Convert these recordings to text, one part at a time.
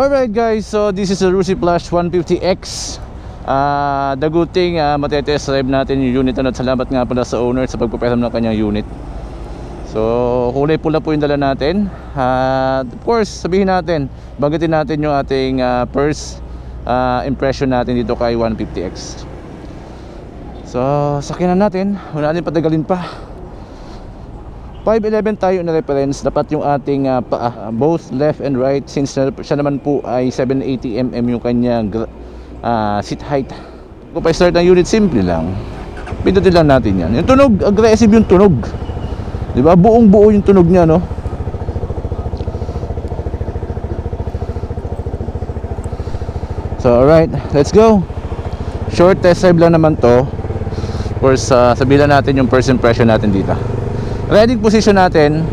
Alright guys, so this is a Rusi Plus 150X. The good thing, matetest drive natin yung unit. At salamat nga pala sa owner sa pagpapahiram ng kanyang unit. So kulay pula po yung dala natin. Of course, sabihin natin, banggitin natin yung ating first impression natin dito kay 150X. So sakinan natin, wala natin patagalin pa. 511 tayo na reference. Dapat yung ating both left and right, since siya naman po ay 780mm yung kanyang seat height. Kung pa-start ng unit, simple lang, pindutin lang natin yan. Yung tunog, aggressive yung tunog, diba? Buong buo yung tunog niya, no? So alright, let's go. Short test drive lang naman to. Of course, sabihin natin yung first impression natin dito. Riding position natin,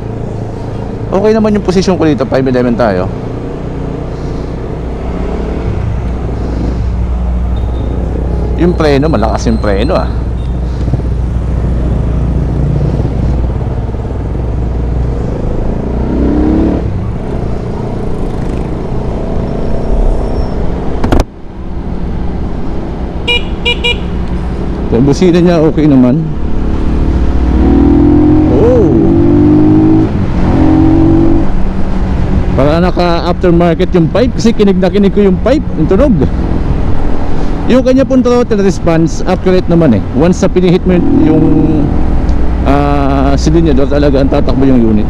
okay naman yung position ko dito. 511 tayo. Yung preno, malakas yung preno Yung busina niya okay naman. Para naka aftermarket yung pipe, kasi kinig na kinig ko yung pipe, yung tunog. Yung kanya pong throttle response accurate naman eh. Once na pinihit mo yung cylinder, talaga ang tatakbo yung unit.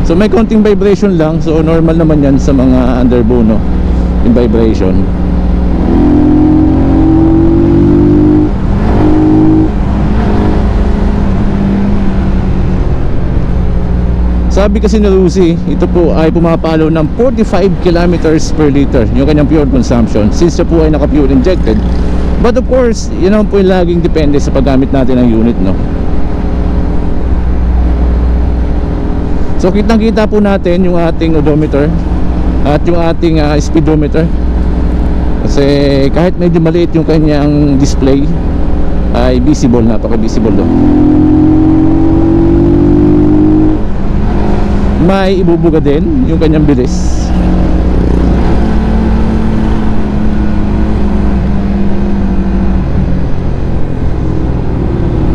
So may konting vibration lang, so normal naman yan sa mga underbow, no? Yung vibration. Sabi kasi ni Rusi, ito po ay pumapalo ng 45 kilometers per liter yung kanyang pure consumption, since siya po ay naka pure injected. But of course, yun naman po yung laging depende sa paggamit natin ng unit, no? So kitang kita po natin yung ating odometer at yung ating speedometer, kasi kahit medyo maliit yung kanyang display ay visible, napaka-visible do. May ibubuga din yung kanyang bilis.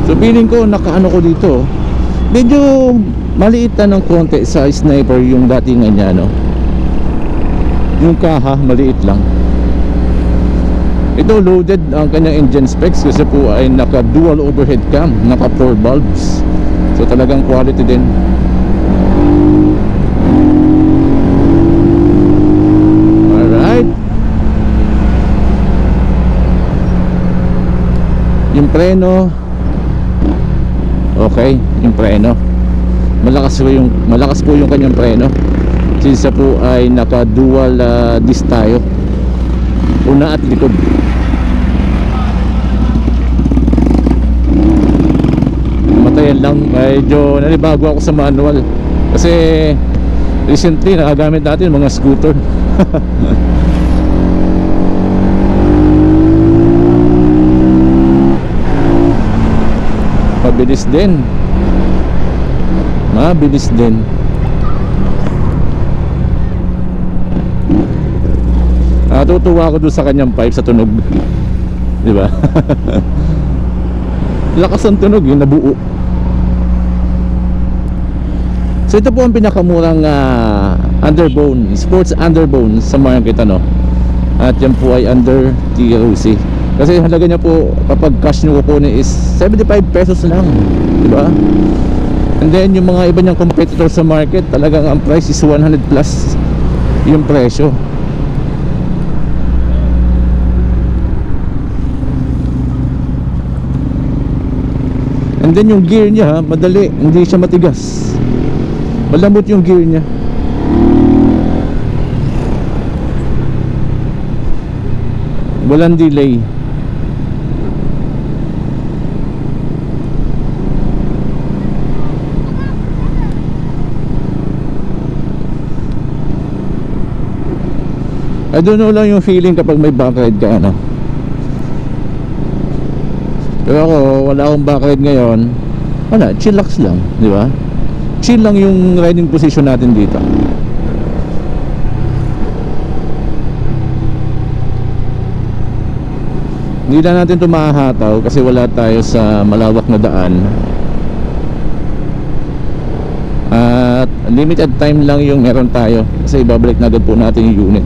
So feeling ko nakaano ko dito, medyo maliit na ng konti sa sniper yung datingan niya, no? Yung kaha maliit lang. Ito loaded ang kanyang engine specs, kasi po ay naka dual overhead cam, naka 4 bulbs. So talagang quality din. Yung preno, okay, yung preno malakas po yung kanyang preno, since po ay naka dual disc tayo, una at likod. Matayan lang, medyo nanibago ako sa manual, kasi recently nakagamit natin mga scooter. Mabilis din, mabilis din. Natutuwa ako doon sa kanyang pipe, sa tunog, di ba? Lakas ang tunog, yung nabuo. So ito po ang pinakamurang underbone, sports underbone sa market, ano? At yan po ay under TLC. Kasi halaga niya po kapag cash nyo kukunin is 75 pesos lang, di ba? And then yung mga iba niyang competitors sa market, talagang ang price is 100 plus yung presyo. And then yung gear niya, madali, hindi siya matigas. Malambot yung gear niya. Walang delay. I don't know lang yung feeling kapag may backride ka, ano. Pero ako, wala akong backride ngayon. wala, chillax lang, di ba? Chill lang yung riding position natin dito. Hindi na natin ito mahahataw kasi wala tayo sa malawak na daan. At limited time lang yung meron tayo kasi ibabalik na agad po natin yung unit.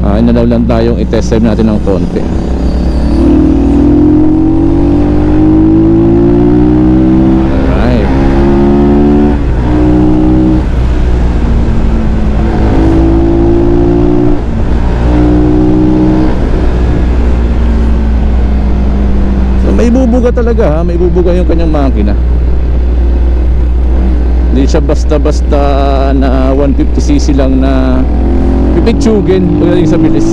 Inalaw lang tayong i-test drive natin ng konti. Alright. So may bubuga talaga ha, may bubuga yung kanyang makina. Hindi siya basta-basta na 150cc lang na pipitsugin pagdating sa bilis.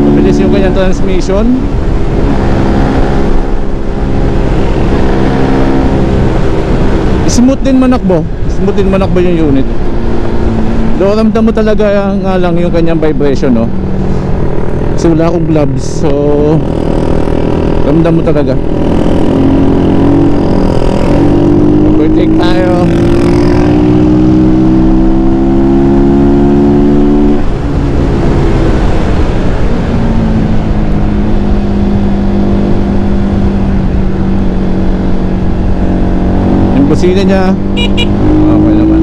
Mabilis yung kanyang transmission. Smooth din manakbo. Smooth din manakbo yung unit. Do ramdam mo talaga nga lang yung kanyang vibration, no? Kasi wala akong gloves, so ramdam mo talaga. Overtake tayo. Yung busina niya okay naman.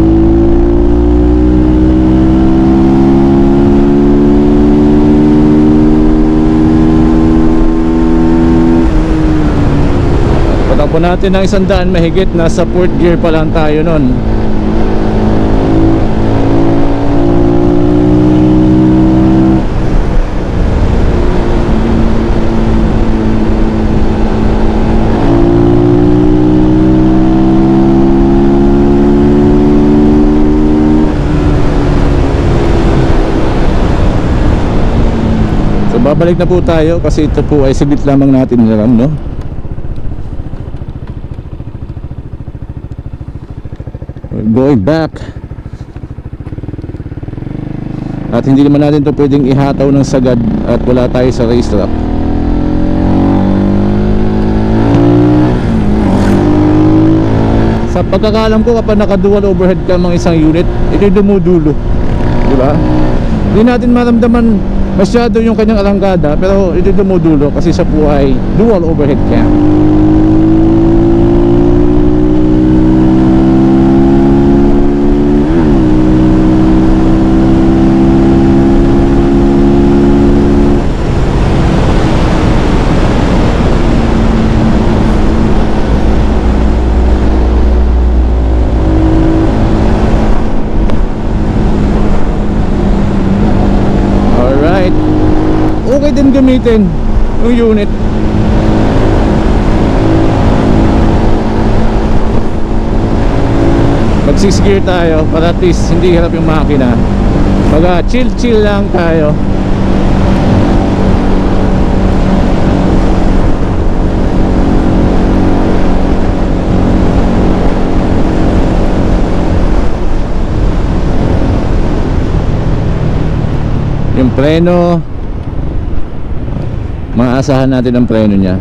Patakbo natin ng 100 mahigit, nasa 4th gear pa lang tayo nun. So babalik na po tayo kasi ito po ay saglit lamang natin nilaram, no? Going back. At hindi naman natin ito pwedeng ihataw ng sagad at wala tayo sa racetrack. Sa pagkakalam ko, kapag naka-dual overhead cam ang isang unit, ito'y dumudulo, di ba? Hindi natin maramdaman masyado yung kanyang arangkada, pero ito'y dumudulo kasi siya po ay dual overhead cam. Okay din gamitin yung unit. Mag 6 gear tayo para at least hindi hirap yung makina. Baga chill lang tayo. Yung preno, maasahan natin ang preno niya.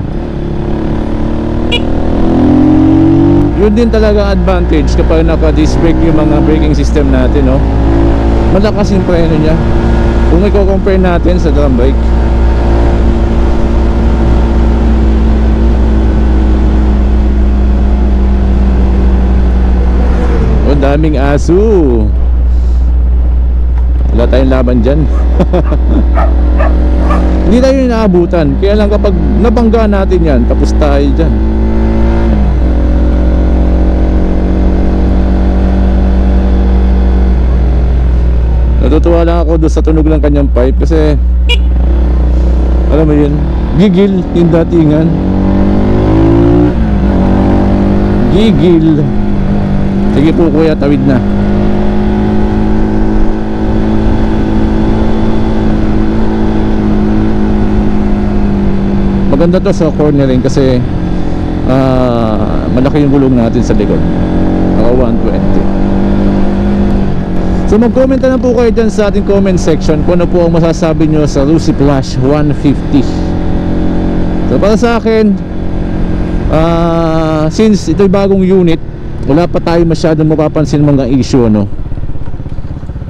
Yun din talaga advantage kapag naka-disc brake yung mga braking system natin, no? Malakas yung preno niya kung i-compare natin sa drum brake. O daming aso. Wala tayong laban dyan. Hindi tayo inaabutan. Kaya lang kapag nabangga natin yan, tapos tayo dyan. Natutuwa lang ako doon sa tunog ng kanyang pipe kasi alam mo yun, gigil yung datingan. Gigil. Sige po kuya, tawid na. Maganda to sa cornering kasi malaki yung gulong natin sa likod. Naka 120. So mag-comment na lang po kayo dyan sa ating comment section kung ano po ang masasabi nyo sa Lucy Flash 150. So para sa akin, since ito'y bagong unit, wala pa tayo masyadong mapapansin mga issue, ano.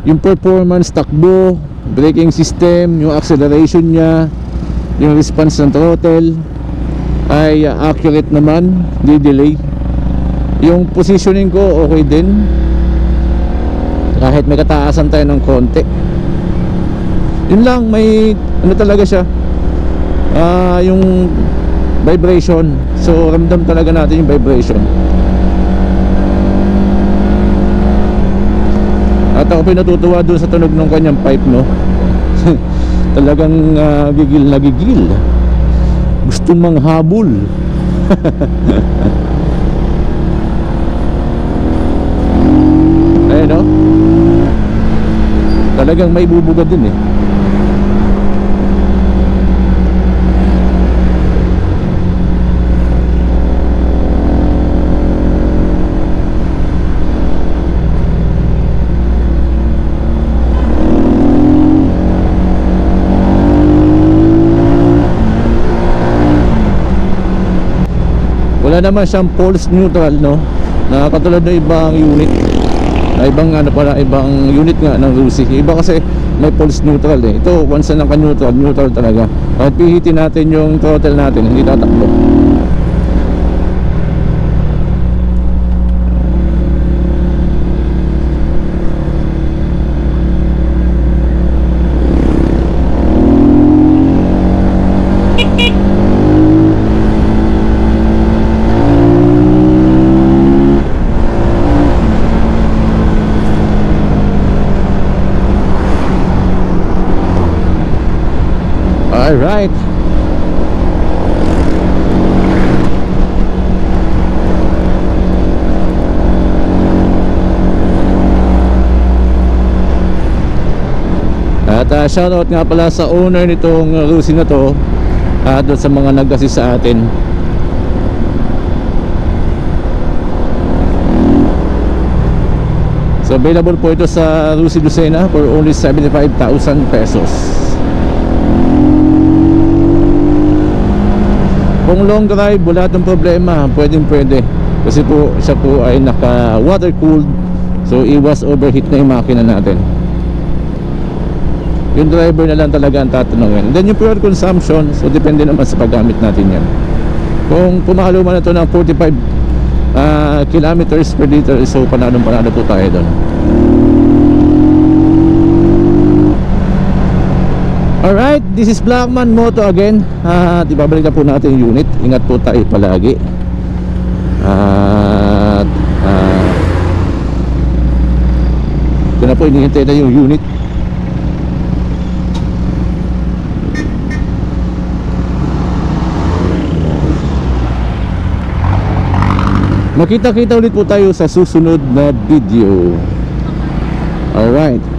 Yung performance, takbo, braking system, yung acceleration nya, yung response ng throttle ay accurate naman, di delay. Yung positioning ko okay din, kahit may kataasan tayo ng konti. Yun lang, may ano talaga siya, yung vibration. So ramdam talaga natin yung vibration. At ako pinatutuwa dun sa tunog ng kanyang pipe, no. Talagang gigil na gigil, gustong manghabol. Ayun, no, talagang may bubuga din eh. Wala naman siyang pulse neutral, no, na katulad ng ibang unit, ibang ibang unit nga ng Lucy. Iba kasi may pulse neutral eh. Ito once na naka-neutral, neutral talaga. Kahit pihitin natin yung throttle natin, hindi tatakbo. Alright. At shoutout nga pala sa owner nitong Lucy na to, doon sa mga nag-assist sa atin. So available po ito sa Lucy Lucena for only 75,000 pesos. Kung long drive, wala itong problema, pwede. Kasi po siya po ay naka water cooled, so iwas overheat na yung makina natin. Yung driver na lang talaga ang tatanungin. Then yung fuel consumption, so depende naman sa paggamit natin yan. Kung pumalo man ito ng 45 kilometers per liter, so panalo po tayo doon. Alright, this is Blackman Moto again. Ibabalik na po natin yung unit. Ingat po tayo palagi. At ito na po, hinihintay na yung unit. Makita-kita ulit po tayo sa susunod na video. Alright.